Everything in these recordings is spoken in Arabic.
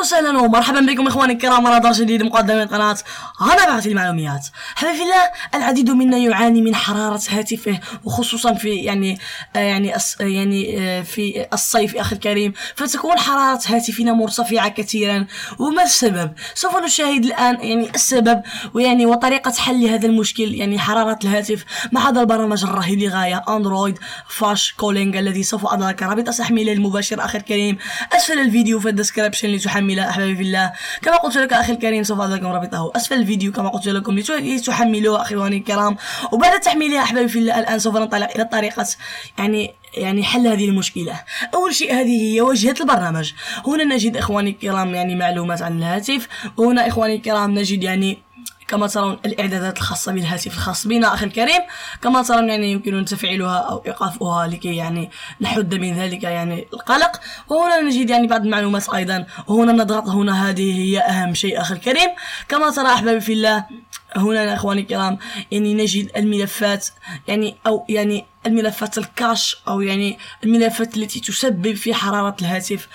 وسهلا ومرحبا بكم اخواني الكرام، رادار جديد مقدم من قناه هنا المعلومات. حبيبي في الله، العديد منا يعاني من حراره هاتفه، وخصوصا في في الصيف اخي الكريم، فتكون حراره هاتفنا مرتفعه كثيرا. وما السبب؟ سوف نشاهد الان السبب وطريقه حل هذا المشكل، حراره الهاتف، مع هذا البرنامج الرهيب للغايه اندرويد فاش كولينج، الذي سوف اضع لك رابط تحميله المباشر اخي الكريم اسفل الفيديو في الديسكريبشن لتحملها احبابي في الله. كما قلت لك اخي الكريم سوف اضع لكم رابطه اسفل الفيديو كما قلت لكم لتحملوها اخواني الكرام. وبعد تحميلها احبابي في الله الان سوف ننطلق الى طريقه حل هذه المشكلة. أول شيء هذه هي واجهة البرنامج. هنا نجد إخواني الكرام معلومات عن الهاتف، وهنا إخواني الكرام نجد كما ترون الإعدادات الخاصة بالهاتف الخاص بنا أخي الكريم. كما ترون يمكن تفعيلها أو إيقافها لكي نحد من ذلك القلق. وهنا نجد بعض المعلومات أيضا، وهنا نضغط. هنا هذه هي أهم شيء أخي الكريم. كما ترى أحبابي في الله، هنا إخواني الكرام نجد الملفات الملفات الكاش، أو الملفات التي تسبب في حرارة الهاتف،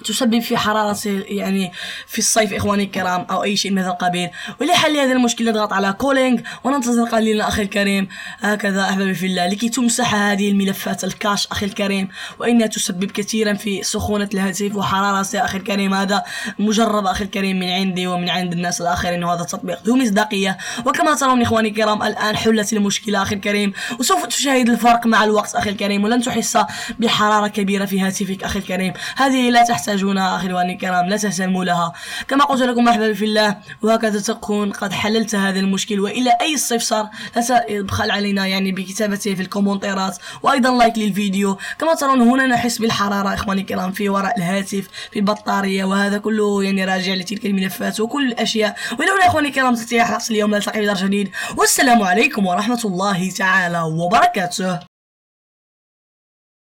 تسبب في حرارة في الصيف إخواني الكرام، أو أي شيء من هذا القبيل. ولحل هذا المشكل نضغط على كولينج وننتظر قليلا أخي الكريم، هكذا أحبابي في الله، لكي تمسح هذه الملفات الكاش أخي الكريم، وإنها تسبب كثيرا في سخونة الهاتف وحرارته أخي الكريم. هذا مجرب أخي الكريم من عندي ومن عند الناس الآخرين، وهذا التطبيق ذو مصداقية. وكما ترون إخواني الكرام الآن حلت المشكلة أخي الكريم، وسوف تشاهد الفرق مع الوقت أخي الكريم، ولن تحس بحرارة كبيرة في هاتفك أخي الكريم. هذه لا تحتاجونها أخواني الكرام، لا تهتموا لها. كما قلت لكم أحبابي في الله، وهكذا تكون قد حللت هذا المشكل. وإلى أي استفسار لا تبخل علينا بكتابته في الكومنتات، وأيضا لايك للفيديو. كما ترون هنا نحس بالحرارة إخواني الكرام في وراء الهاتف، في البطارية، وهذا كله راجع لتلك الملفات وكل الأشياء. وإلى هنا إخواني الكرام تنتهي حلقة اليوم، نلتقي في درس جديد، والسلام عليكم ورحمة الله تعالى وبركاته.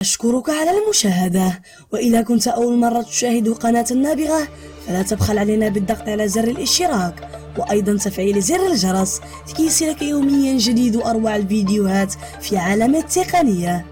أشكرك على المشاهدة، وإذا كنت أول مرة تشاهد قناة النابغة فلا تبخل علينا بالضغط على زر الاشتراك، وأيضا تفعيل زر الجرس لكي يصلك يوميا جديد وأروع الفيديوهات في عالم التقنية.